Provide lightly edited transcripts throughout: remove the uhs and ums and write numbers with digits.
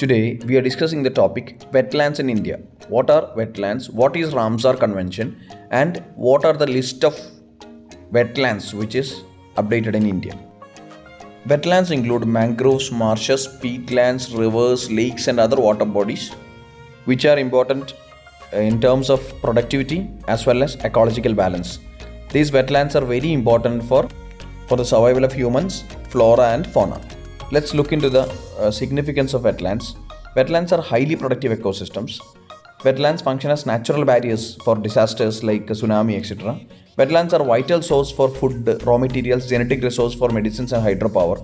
Today we are discussing the topic wetlands in India. What are wetlands? What is Ramsar Convention? And what are the list of wetlands which is updated in India? Wetlands include mangroves, marshes, peatlands, rivers, lakes and other water bodies which are important in terms of productivity as well as ecological balance. These wetlands are very important for the survival of humans, flora and fauna. Let's look into the significance of wetlands. Wetlands are highly productive ecosystems. Wetlands function as natural barriers for disasters like tsunami, etc. Wetlands are vital source for food, raw materials, genetic resource for medicines and hydropower.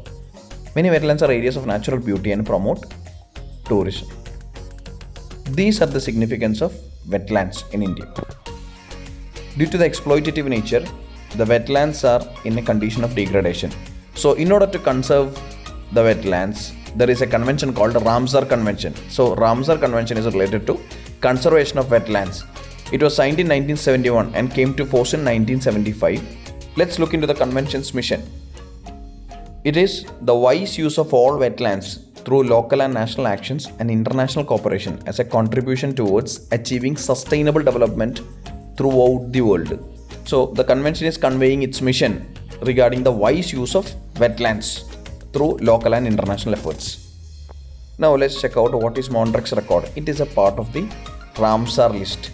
Many wetlands are areas of natural beauty and promote tourism. These are the significance of wetlands in India. Due to the exploitative nature, the wetlands are in a condition of degradation. So in order to conserve the wetlands, there is a convention called Ramsar Convention. So Ramsar Convention is related to conservation of wetlands. It was signed in 1971 and came to force in 1975. Let's look into the convention's mission. It is the wise use of all wetlands through local and national actions and international cooperation as a contribution towards achieving sustainable development throughout the world. So the convention is conveying its mission regarding the wise use of wetlands through local and international efforts. Now let's check out what is Montreux Record. It is a part of the Ramsar list.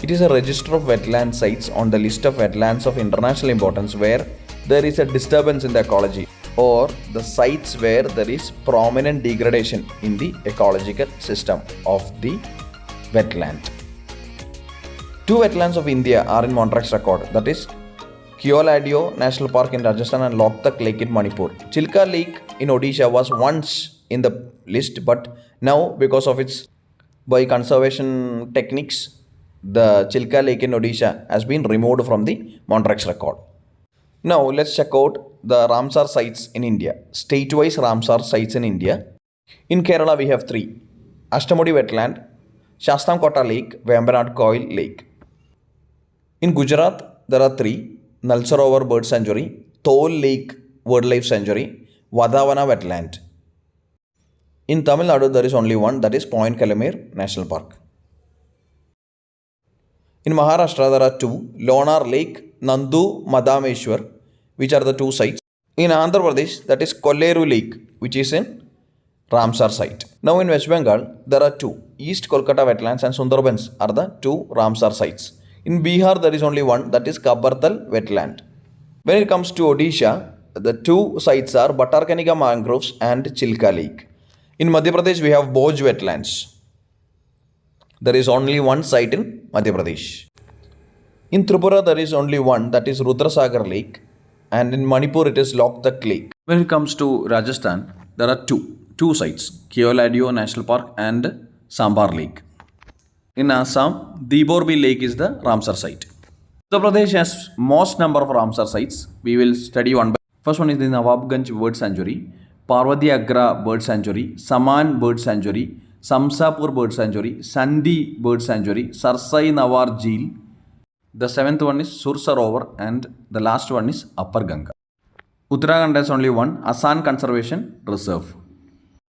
It is a register of wetland sites on the list of wetlands of international importance where there is a disturbance in the ecology or the sites where there is prominent degradation in the ecological system of the wetland. Two wetlands of India are in Montreux Record, that is Keoladeo National Park in Rajasthan and Loktak Lake in Manipur. Chilka Lake in Odisha was once in the list, but now because of its conservation techniques, the Chilka Lake in Odisha has been removed from the Montreux Record. Now let's check out the Ramsar sites in India. State-wise Ramsar sites in India. In Kerala we have three. Ashtamudi Wetland, Shastamkota Lake, Vembanad Coil Lake. In Gujarat there are three. Nalsarovar Bird Sanctuary, Thol Lake Wildlife Sanctuary, Vadavana Wetland. In Tamil Nadu there is only one, that is Point Kalamir National Park. In Maharashtra there are two, Lonar Lake, Nandu Madameshwar, which are the two sites. In Andhra Pradesh, that is Kolleru Lake, which is in Ramsar site. Now in West Bengal there are two, East Kolkata Wetlands and Sundarbans are the two Ramsar sites. In Bihar there is only one, that is Kabartal Wetland. When it comes to Odisha, the two sites are Bhatarkanika Mangroves and Chilka Lake. In Madhya Pradesh we have Bhoj Wetlands. There is only one site in Madhya Pradesh. In Tripura there is only one, that is Rudrasagar Lake, and in Manipur it is Loktak Lake. When it comes to Rajasthan, there are two sites, Keoladeo National Park and Sambar Lake. In Assam, Diborbi Lake is the Ramsar site. Uttar Pradesh has most number of Ramsar sites. We will study one by one. First one is the Nawabganj Bird Sanctuary, Parvati Agra Bird Sanctuary, Saman Bird Sanctuary, Samsapur Bird Sanctuary, Sandhi Bird Sanctuary, Sarsai Nawar Jheel. The seventh one is Sur Sarovar and the last one is Upper Ganga. Uttarakhand has only one, Asan Conservation Reserve.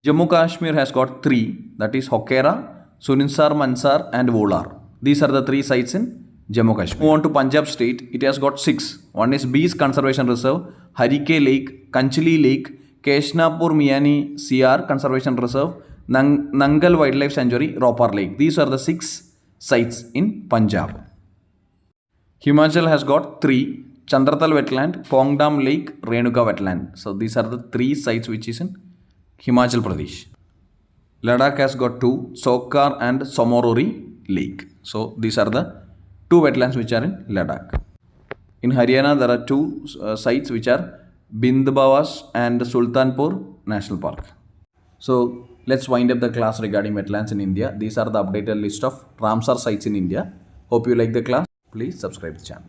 Jammu Kashmir has got three, that is Hokera, Suninsar, Mansar and Volar. These are the three sites in Jammu Kashmir. Move on to Punjab state, it has got six. One is Bees Conservation Reserve, Harike Lake, Kanchli Lake, Keshnapur Miani CR Conservation Reserve, Nangal Wildlife Sanctuary, Ropar Lake. These are the six sites in Punjab. Himachal has got three, Chandratal Wetland, Pongdam Lake, Renuka Wetland. So these are the three sites which is in Himachal Pradesh. Ladakh has got two, Sokar and Somorori Lake. So these are the two wetlands which are in Ladakh. In Haryana there are two sites which are Bindbawas and Sultanpur National Park. So let's wind up the class regarding wetlands in India. These are the updated list of Ramsar sites in India. Hope you like the class. Please subscribe the channel.